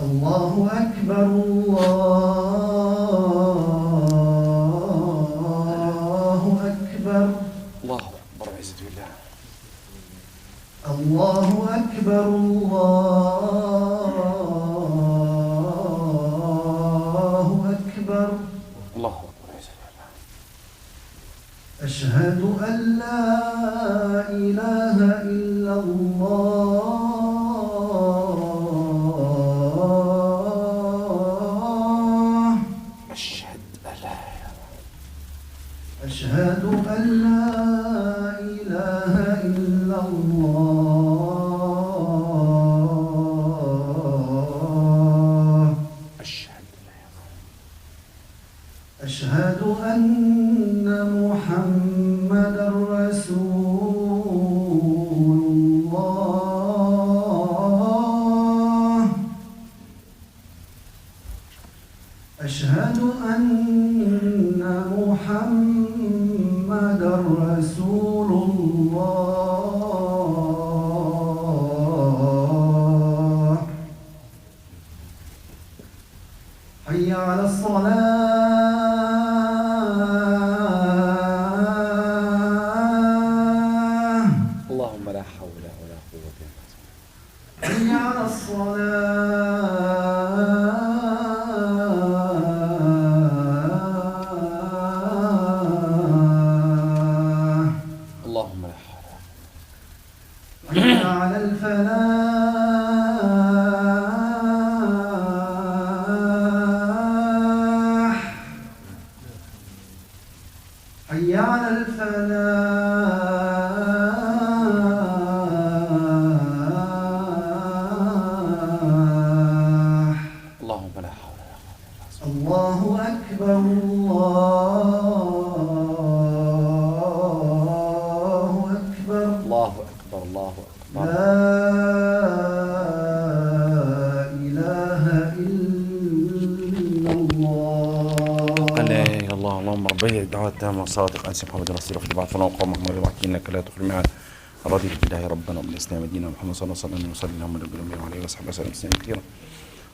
الله أكبر الله أكبر الله أكبر عزة بالله. الله أكبر الله أكبر الله أكبر عزة بالله. أشهد أن لا إله إلا الله أشهد أن لا إله إلا الله أشهد أن محمدا رسول الله أشهد أن محمدا رسول الله حي على الصلاة اللهم لا حول ولا قوة إلا بالله. حي على الصلاة اللهم لا حول. حي على الفلاح حي على الفلاح اللهم لا حول ولا قوة إلا بالله. الله أكبر الله أكبر الله أكبر الله أكبر. لا إله إلا الله عليه الله. اللهم ربي الدعوة التامة والصادق أنس محمد رسول الله بعد فلان قومك مريض وحكي إنك لا تخرج معنا رضيت بالله ربنا وبالإسلام دينا محمد صلى الله عليه وسلم وصلى اللهم على نبينا وعليه وصحبه وسلم تسليما كثيرا.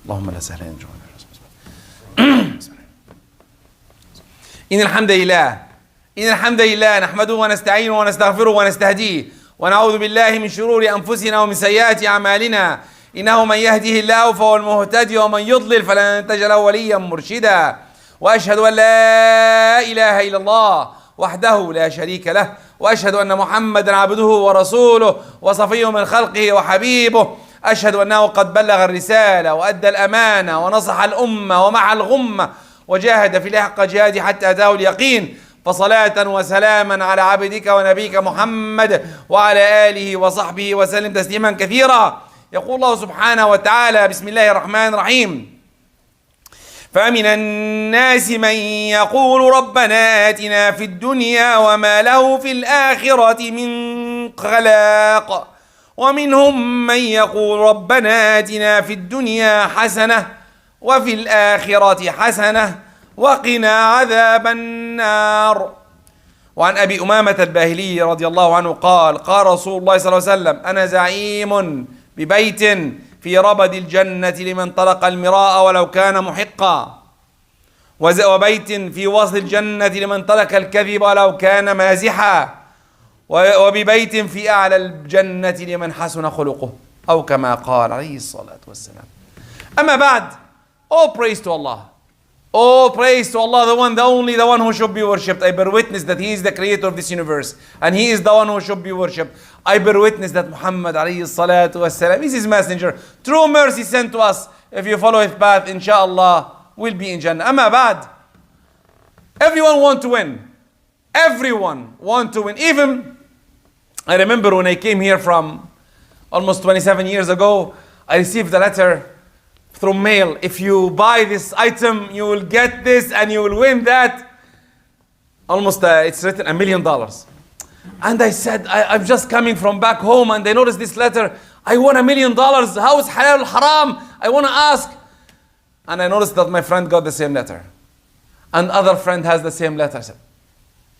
اللهم لا سهل إلا ما إن الحمد لله نحمده ونستعينه ونستغفره ونستهديه ونعوذ بالله من شرور أنفسنا ومن سيئات أعمالنا إنه من يهده الله فهو المهتدي ومن يضلل فلن تجد له وليا مرشدا وأشهد أن لا إله إلا الله وحده لا شريك له وأشهد أن محمدا عبده ورسوله وصفيه من خلقه وحبيبه أشهد أنه قد بلغ الرسالة وأدى الأمانة ونصح الأمة ومع الغمة وجاهد في الله حق جهاده حتى أتاه اليقين فصلاة وسلاما على عبدك ونبيك محمد وعلى آله وصحبه وسلم تسليما كثيرا. يقول الله سبحانه وتعالى بسم الله الرحمن الرحيم فمن الناس من يقول ربنا آتنا في الدنيا وما له في الآخرة من خلاق ومنهم من يقول ربنا آتنا في الدنيا حسنة وفي الآخرة حسنة وقنا عذاب النار. وعن أبي أمامة الباهلي رضي الله عنه قال قال رسول الله صلى الله عليه وسلم أنا زعيم ببيت في ربد الجنة لمن طلق المراء ولو كان محقا وبيت في وسط الجنة لمن ترك الكذب ولو كان مازحا وببيت في أعلى الجنة لمن حسن خلقه أو كما قال عليه الصلاة والسلام. أما بعد, all praise to Allah. All praise to Allah, the one, the only, the one who should be worshipped. I bear witness that He is the creator of this universe and He is the one who should be worshipped. I bear witness that Muhammad alayhi salatu wasalam is His messenger. True mercy sent to us. If you follow His path, inshallah, we'll be in Jannah. Amma bad. Everyone want to win. Everyone want to win. Even, I remember when I came here from almost 27 years ago, I received a letter through mail. If you buy this item, you will get this and you will win that. Almost, it's written $1 million. And I said, I'm just coming from back home and I noticed this letter. I won $1 million. How is halal haram? I want to ask. And I noticed that my friend got the same letter. And other friend has the same letter. I said,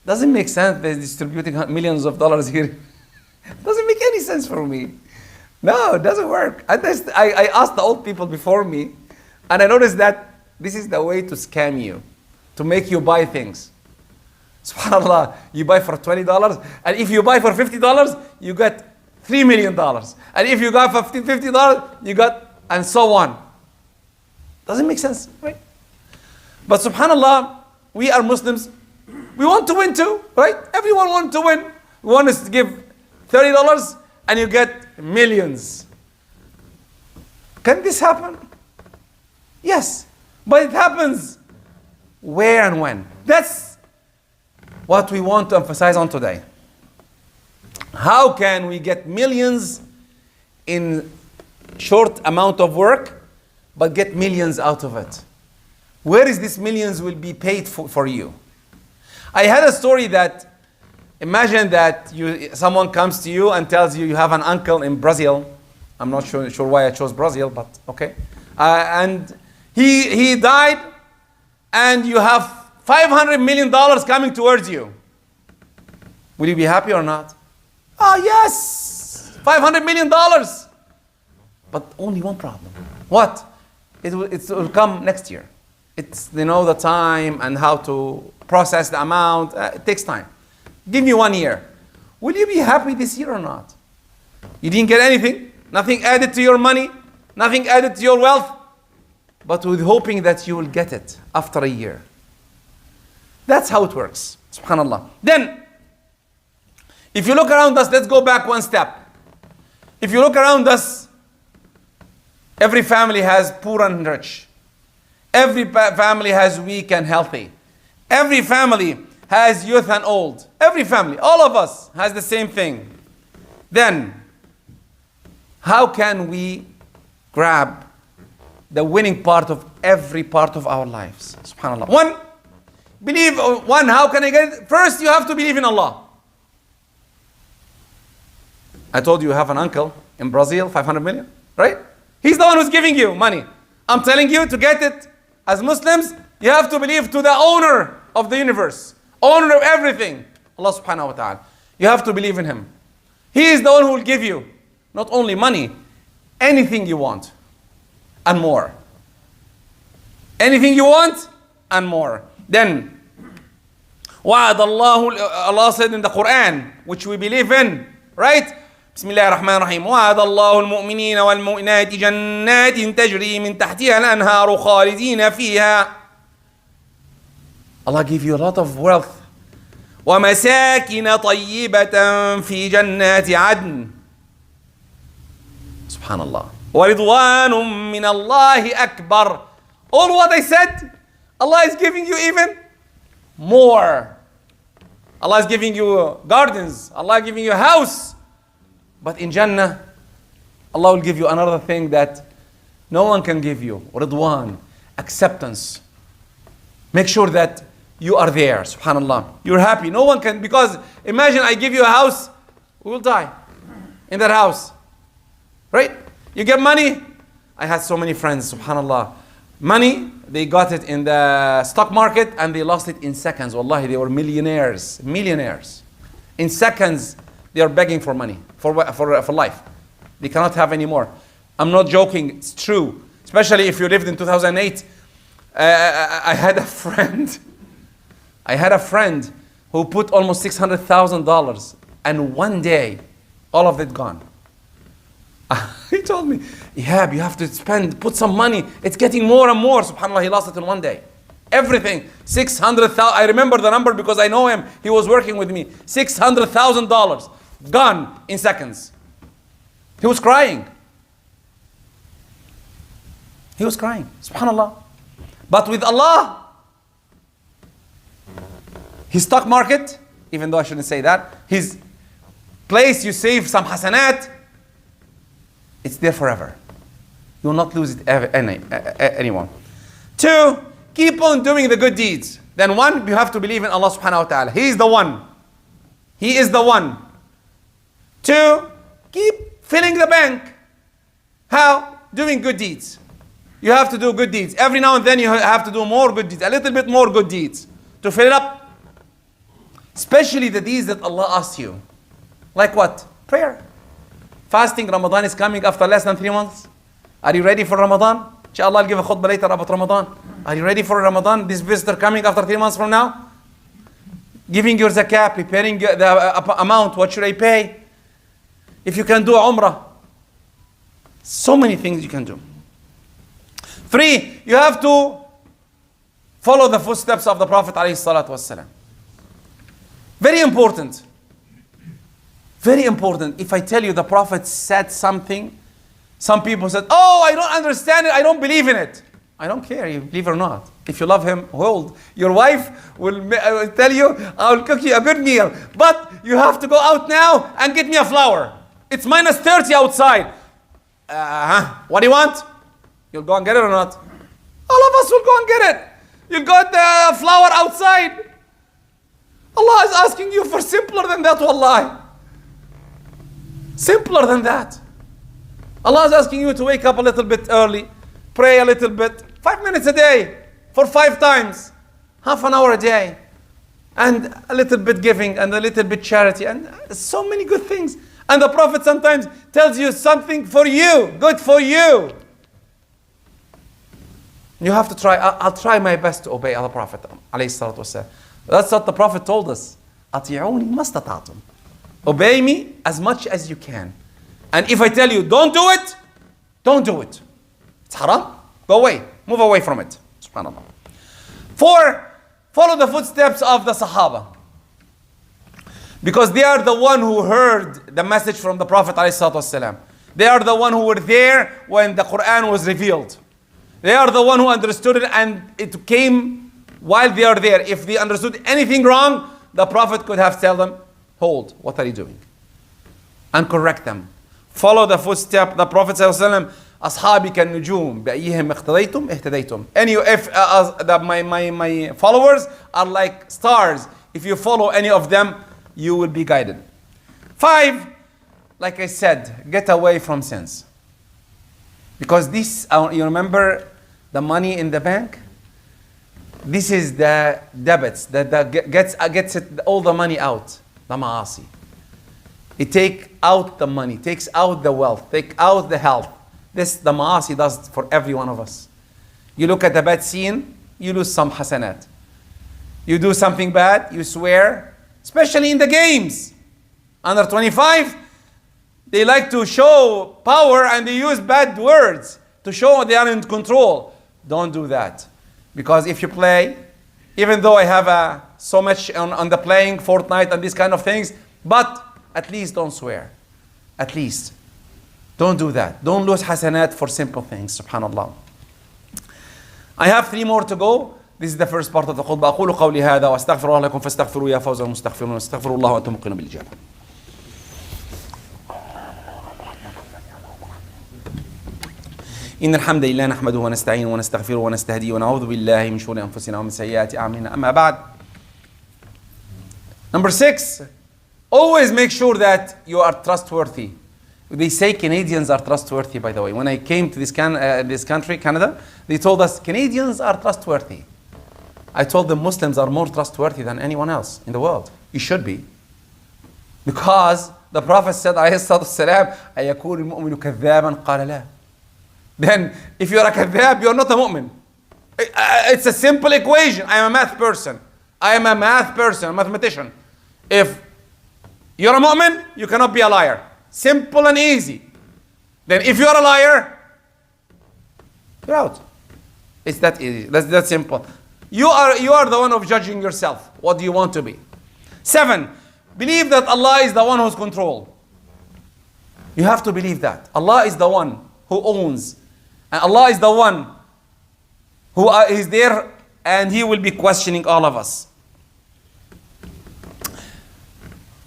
doesn't make sense. They're distributing millions of dollars here. Doesn't make any sense for me. No, it doesn't work. I asked the old people before me, And I noticed that this is the way to scam you, to make you buy things. SubhanAllah, you buy for $20, and if you buy for $50, you get $3 million. And if you got for $50, you got, and so on. Doesn't make sense, right? But SubhanAllah, we are Muslims. We want to win too, right? Everyone wants to win. We want us to give $30 and you get millions. Can this happen? Yes, but it happens where and when. That's what we want to emphasize on today. How can we get millions in short amount of work, but get millions out of it? Where is this millions will be paid for you? I had a story that, imagine that someone comes to you and tells you you have an uncle in Brazil. I'm not sure why I chose Brazil, but okay. And he died, and you have $500 million coming towards you. Will you be happy or not? Oh, yes, $500 million. But only one problem. What? It will come next year. It's, the time and how to process the amount. It takes time. Give me 1 year. Will you be happy this year or not? You didn't get anything. Nothing added to your money. Nothing added to your wealth. But with hoping that you will get it after a year. That's how it works. SubhanAllah. Then, if you look around us, let's go back one step. If you look around us, every family has poor and rich. Every family has weak and healthy. Every family has youth and old. Every family, all of us, has the same thing. Then, how can we grab the winning part of every part of our lives? SubhanAllah. One, how can I get it? First, you have to believe in Allah. I told you you have an uncle in Brazil, 500 million, right? He's the one who's giving you money. I'm telling you, to get it, as Muslims, you have to believe to the owner of the universe, owner of everything, Allah subhanahu wa ta'ala. You have to believe in Him. He is the one who will give you not only money, anything you want and more. Anything you want and more. Then, Allah said in the Quran, which we believe in, right? بسم الله الرحمن الرحيم وعد الله المؤمنين والمؤمنات جنات تجري من تحتها الأنهار خالدين فيها. Allah give you a lot of wealth. ومساكن طيبة في جنات عدن. Subhanallah. ورضوان من الله أكبر. All what I said, Allah is giving you even more. Allah is giving you gardens. Allah is giving you a house. But in Jannah, Allah will give you another thing that no one can give you. Ridwan, acceptance. Make sure that you are there, subhanallah. You're happy. No one can, because imagine I give you a house, we will die in that house. Right? You get money. I had so many friends, subhanallah. Money, they got it in the stock market and they lost it in seconds. Wallahi, they were millionaires. Millionaires. In seconds, they are begging for money, for life. They cannot have any more. I'm not joking, it's true. Especially if you lived in 2008. I had a friend who put almost $600,000 and one day, all of it gone. He told me, Ehab, you have to put some money. It's getting more and more. SubhanAllah, he lost it in one day. Everything, 600,000. I remember the number because I know him. He was working with me. $600,000 gone in seconds. He was crying. He was crying. Subhanallah. But with Allah, his stock market, even though I shouldn't say that, his place you save some hasanat, it's there forever. You will not lose it anyone. Two, keep on doing the good deeds. Then one, you have to believe in Allah subhanahu wa ta'ala. He is the one. He is the one. Two, keep filling the bank. How? Doing good deeds. You have to do good deeds. Every now and then you have to do more good deeds. A little bit more good deeds. To fill it up. Especially the deeds that Allah asks you. Like what? Prayer. Fasting. Ramadan is coming after less than 3 months. Are you ready for Ramadan? Inshallah, I'll give a khutbah later about Ramadan. Are you ready for Ramadan? This visitor coming after 3 months from now? Giving your zakah, preparing the amount, what should I pay? If you can do Umrah. So many things you can do. 3, you have to follow the footsteps of the Prophet ﷺ. Very important. Very important. If I tell you the Prophet said something, some people said, oh, I don't understand it, I don't believe in it. I don't care, you believe or not. If you love him, hold. Your wife will tell you, I will cook you a good meal. But you have to go out now and get me a flower. It's minus 30 outside. What do you want? You'll go and get it or not? All of us will go and get it. You got the flower outside. Allah is asking you for simpler than that, wallahi. Simpler than that. Allah is asking you to wake up a little bit early, pray a little bit, 5 minutes a day, for 5 times, half an hour a day, and a little bit giving, and a little bit charity, and so many good things. And the Prophet sometimes tells you something for you, good for you. You have to try. I'll try my best to obey the Prophet ﷺ. That's what the Prophet told us. أطيعوني ما استطعتم. Obey me as much as you can. And if I tell you, don't do it, don't do it. It's haram. Go away. Move away from it. SubhanAllah. 4, follow the footsteps of the Sahaba. Because they are the one who heard the message from the Prophet ﷺ. They are the one who were there when the Quran was revealed. They are the one who understood it, and it came while they are there. If they understood anything wrong, the Prophet could have told them, hold, what are you doing? And correct them. Follow the footstep. The Prophet ﷺ, أصحابي كالنجوم بأيهم اقتديتم اهتديتم. My followers are like stars. If you follow any of them, you will be guided. 5, like I said, get away from sins. Because this, you remember the money in the bank? This is the debits that gets all the money out. The ma'asi. It takes out the money, takes out the wealth, takes out the health. This the ma'asi does for every one of us. You look at the bad scene, you lose some hasanat. You do something bad, you swear, especially in the games. Under 25, they like to show power and they use bad words to show they are in control. Don't do that. Because if you play, even though I have so much on the playing, Fortnite and these kind of things, but at least don't swear. At least. Don't do that. Don't lose hasanat for simple things. Subhanallah. I have 3 more to go. This is the first part of the khutbah. أقول قولي هذا وأستغفر الله لكم فاستغفروا يا فوز المستغفرون واستغفروا الله وأنتم موقنون بالإجابة. إن الحمد لله نحمده ونستعينه ونستغفره ونستهديه ونعوذ بالله من شرور أنفسنا ومن سيئات أعمالنا. أما بعد. Number 6, always make sure that you are trustworthy. They say Canadians are trustworthy, by the way. When I came to this country, Canada, they told us Canadians are trustworthy. I told them Muslims are more trustworthy than anyone else in the world. You should be. Because the Prophet said, عليه الصلاة والسلام, أيكون المؤمن كذابا قال لا. Then, if you're a kadhab, you're not a mu'min. It's a simple equation. I am a math person. I am a math person, a mathematician. If you're a mu'min, you cannot be a liar. Simple and easy. Then if you're a liar, you're out. It's that easy. That's that simple. You are the one of judging yourself. What do you want to be? 7, believe that Allah is the one who's control. You have to believe that. Allah is the one who owns. And Allah is the one who is there, and He will be questioning all of us.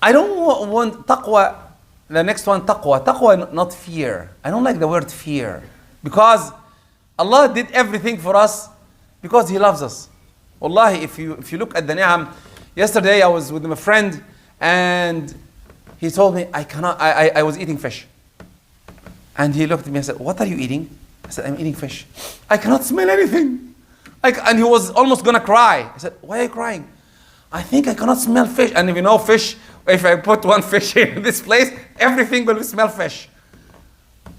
I don't want taqwa. The next one, taqwa. Taqwa, not fear. I don't like the word fear. Because Allah did everything for us because He loves us. Wallahi, if you look at the ni'am, yesterday I was with my friend and he told me I was eating fish. And he looked at me and said, what are you eating? I said, I'm eating fish. I cannot smell anything. And he was almost going to cry. I said, why are you crying? I think I cannot smell fish. And if you know fish, if I put one fish in this place, everything will smell fish.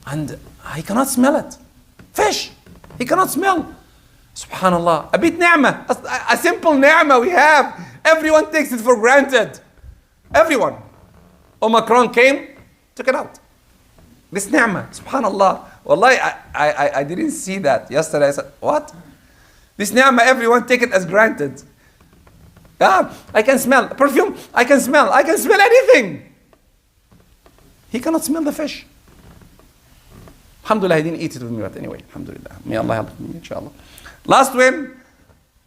And I cannot smell it. Fish. He cannot smell. Subhanallah. A bit ni'mah. A simple ni'mah we have. Everyone takes it for granted. Everyone. Omicron came, took it out. This ni'mah. Subhanallah. Wallahi, I didn't see that yesterday. I said, what? This ni'mah, everyone take it as granted. Yeah, I can smell perfume. I can smell anything. He cannot smell the fish. Alhamdulillah, he didn't eat it with me, but anyway, alhamdulillah. May Allah help me, inshallah. Last one,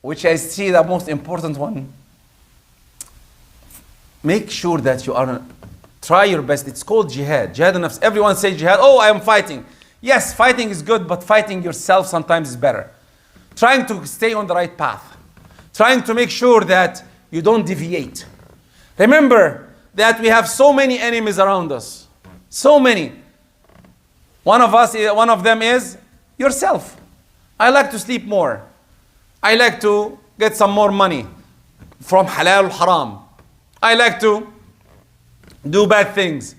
which I see the most important one. Make sure that you are, try your best. It's called jihad. Jihad al-nafs. Everyone says jihad. Oh, I am fighting. Yes, fighting is good, but fighting yourself sometimes is better. Trying to stay on the right path. Trying to make sure that you don't deviate. Remember that we have so many enemies around us. So many. One of them is yourself. I like to sleep more. I like to get some more money from halal or haram. I like to do bad things.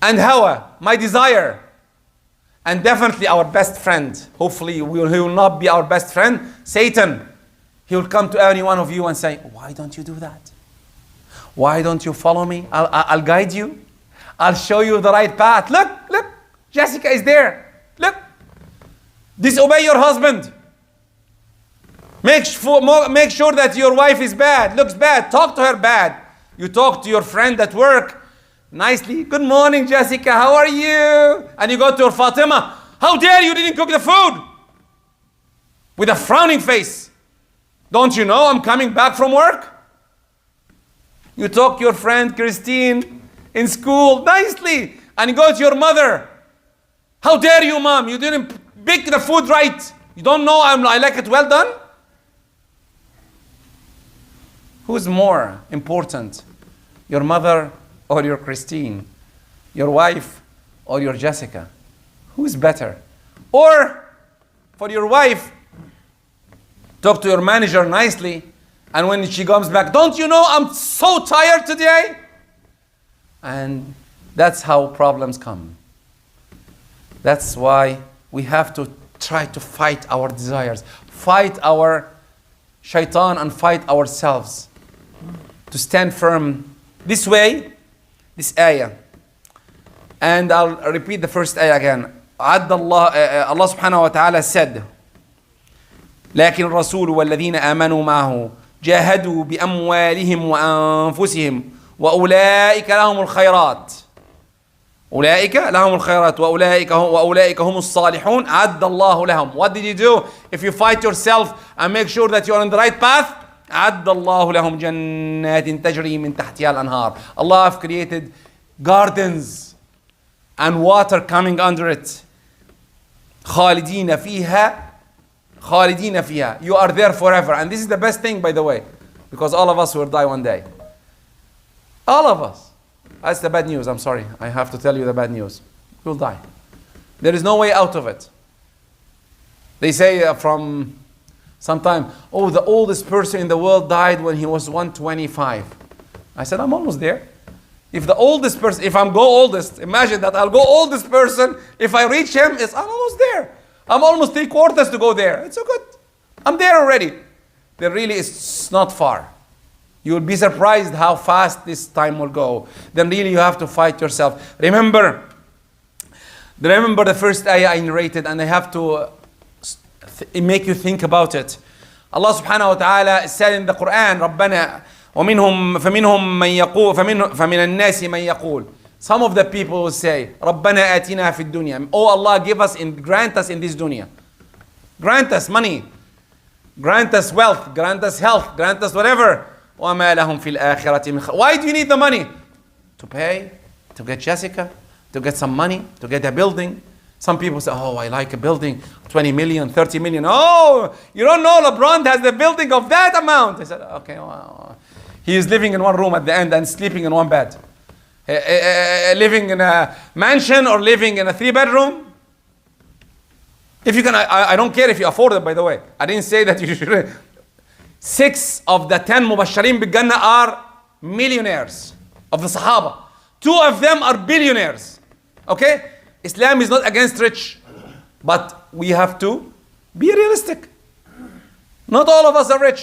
And hawa, my desire. And definitely our best friend. Hopefully he will not be our best friend. Satan. He will come to any one of you and say, why don't you do that? Why don't you follow me? I'll guide you. I'll show you the right path. Look. Jessica is there. Look. Disobey your husband. Make sure that your wife is bad, looks bad. Talk to her bad. You talk to your friend at work nicely. Good morning, Jessica. How are you? And you go to your Fatima. How dare you didn't cook the food? With a frowning face. Don't you know I'm coming back from work? You talk to your friend Christine in school nicely. And you go to your mother. How dare you, mom? You didn't bake the food right. You don't know I like it well done? Who's more important? Your mother or your Christine? Your wife or your Jessica? Who's better? Or for your wife, talk to your manager nicely, and when she comes back, don't you know I'm so tired today? And that's how problems come. That's why we have to try to fight our desires, fight our shaitan, and fight ourselves to stand firm. This way, this ayah. And I'll repeat the first ayah again. Allah subhanahu wa ta'ala said, لكن الرسول والذين آمنوا معه جاهدوا بأموالهم وأنفسهم وأولئك لهم الخيرات أولئك لهم الخيرات وأولئك هم الصالحون أعد الله لهم. What did you do? If you fight yourself and make sure that you're on the right path, أعد الله لهم جنات تجري من تحتها الأنهار. Allah have created gardens and water coming under it. خالدين فيها. You are there forever. And this is the best thing, by the way, because all of us will die one day. All of us. That's the bad news. I'm sorry. I have to tell you the bad news. We'll die. There is no way out of it. They say from some time, oh, the oldest person in the world died when he was 125. I said, I'm almost there. If the oldest person, if I'm go oldest, imagine that I'll go oldest person. If I reach him, I'm almost there. I'm almost 3/4 to go there. It's so good. I'm there already. There really is not far. You will be surprised how fast this time will go. Then really you have to fight yourself. Remember the first ayah I narrated, and I have to make you think about it. Allah subhanahu wa ta'ala said in the Quran, رَبَّنَا فَمِنْهُمْ مَنْ يَقُولُ فَمِنَ النَّاسِ مَنْ يَقُولُ. Some of the people will say, رَبَّنَا آتِنَا فِي الدُّنْيا. Oh Allah, grant us in this dunya. Grant us money. Grant us wealth. Grant us health. Grant us whatever. وَمَا لَهُمْ فِي الْآخِرَةِ مِنْ خَلَاقٍ. Why do you need the money? To pay, to get Jessica, to get some money, to get a building. Some people say, oh, I like a building, 20 million, 30 million. Oh, you don't know LeBron has the building of that amount. I said, okay, well, he is living in one room at the end and sleeping in one bed. Living in a mansion or living in a 3-bedroom. If you can, I don't care if you afford it, by the way. I didn't say that you should. 6 of the 10 Mubashirin bil Jannah are millionaires of the Sahaba. 2 of them are billionaires. Okay? Islam is not against rich. But we have to be realistic. Not all of us are rich.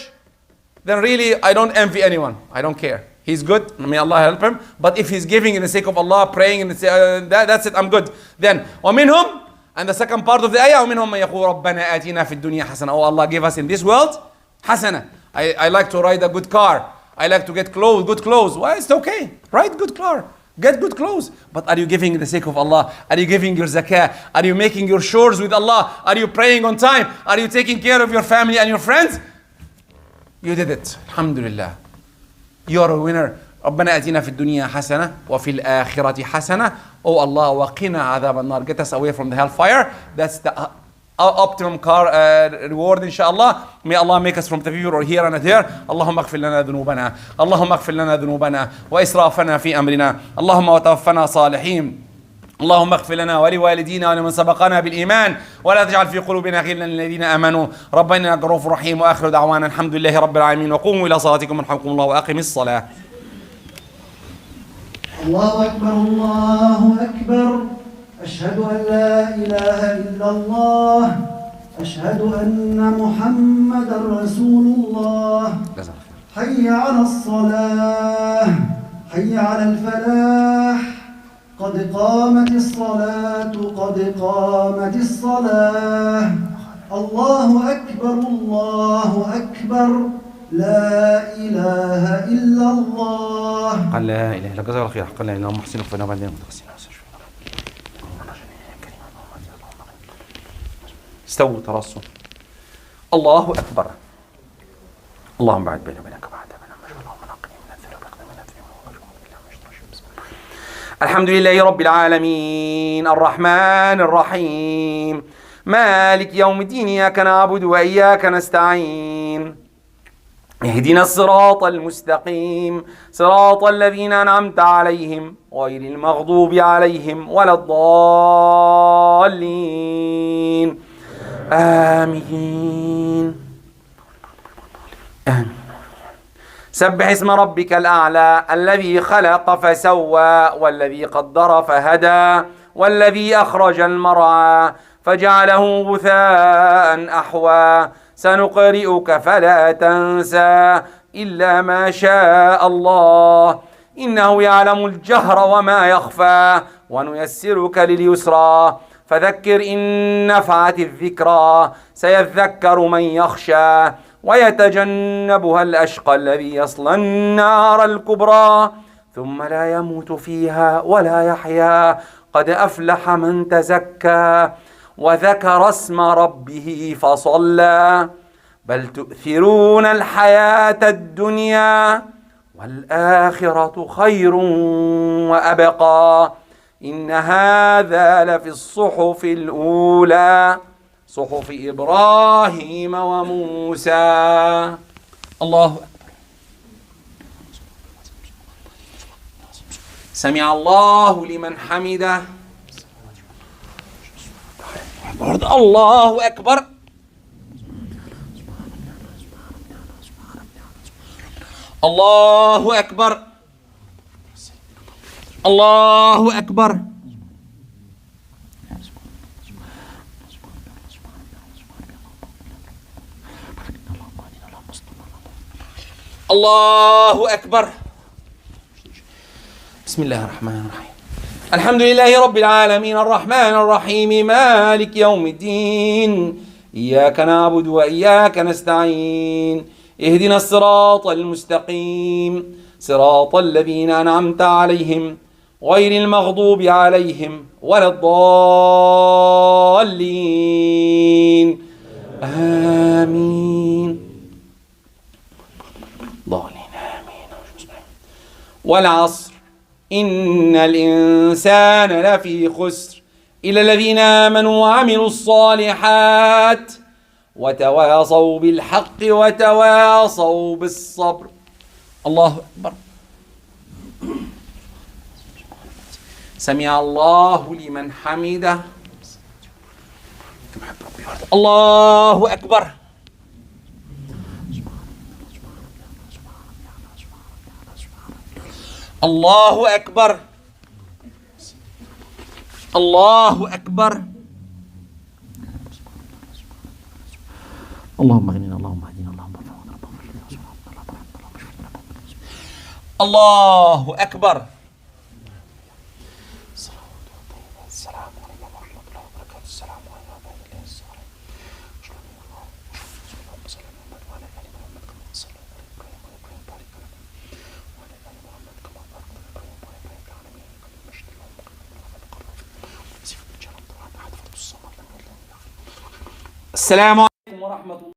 Then really, I don't envy anyone. I don't care. He's good. May Allah help him. But if he's giving in the sake of Allah, praying in the sake, that's it. I'm good. Then وَمِنْهُمْ, and the second part of the ayah, وَمِنْهُمْ مَنْ يَقُولُ رَبَّنَا آتِنَا فِي الدُّنْيَا حَسَنَةً. Oh Allah, give us in this world حسنة. I like to ride a good car. I like to get clothes, good clothes. Well, it's okay. Ride good car. Get good clothes. But are you giving in the sake of Allah? Are you giving your zakah? Are you making your chores with Allah? Are you praying on time? Are you taking care of your family and your friends? You did it. Alhamdulillah. You are a winner. ربنا آتنا في الدنيا حسنة وفي الآخرة حسنة. Oh Allah, وقنا عذاب النار. Get us away from the hellfire. That's the optimum reward inshallah. May Allah make us from the people or here and there. اللهم اغفر لنا ذنوبنا. اللهم اغفر لنا ذنوبنا وإسرافنا في أمرنا. اللهم وتوفنا صالحين. اللهم اغفر لنا ولوالدينا ولمن سبقنا بالإيمان ولا تجعل في قلوبنا غلا للذين آمنوا ربنا إنك رؤوف رحيم. وآخر دعوانا الحمد لله رب العالمين. وقوموا إلى صلاتكم يرحمكم الله وأقم الصلاة. الله أكبر الله أكبر. أشهد أن لا إله إلا الله. أشهد أن محمدا رسول الله. حي على الصلاة. حي على الفلاح. قد قامت الصلاة. قد قامت الصلاة. الله أكبر الله أكبر. لا إله إلا الله. قال لا إله إلا جزاك الله خير. قال لا إله إلا محسنك فإنه بعدين متقسم. استووا ترصوا. الله أكبر. اللهم بعد بيني وبينك بعد الحمد لله رب العالمين الرحمن الرحيم مالك يوم الدين إياك نعبد وإياك نستعين اهدنا الصراط المستقيم صراط الذين أنعمت عليهم غير المغضوب عليهم ولا الضالين آمين آمين. سبح اسم ربك الأعلى الذي خلق فسوى والذي قدر فهدى والذي أخرج المرعى فجعله غثاء أحوى سنقرئك فلا تنسى إلا ما شاء الله إنه يعلم الجهر وما يخفى ونيسرك لليسرى فذكر إن نفعت الذكرى سيذكر من يخشى ويتجنبها الأشقى الذي يصلى النار الكبرى ثم لا يموت فيها ولا يحيا قد أفلح من تزكى وذكر اسم ربه فصلى بل تؤثرون الحياة الدنيا والآخرة خير وأبقى إن هذا لفي الصحف الأولى صحف إبراهيم وموسى. الله سمع الله لمن حمده. الله أكبر. الله أكبر. الله أكبر. الله أكبر. بسم الله الرحمن الرحيم الحمد لله رب العالمين الرحمن الرحيم مالك يوم الدين إياك نعبد وإياك نستعين اهدنا الصراط المستقيم صراط الذين أنعمت عليهم غير المغضوب عليهم ولا الضالين آمين. والعصر إن الإنسان لفي خسر إلا الذين آمنوا وعملوا الصالحات وتواصوا بالحق وتواصوا بالصبر. الله أكبر. سمع الله لمن حمده. الله أكبر. الله أكبر. الله أكبر. اللهم اغننا، اللهم اهدنا، اللهم ارحمنا، الله أكبر. السلام عليكم ورحمة الله وبركاته. السلام عليكم ورحمة الله السلام عليكم ورحمة الله.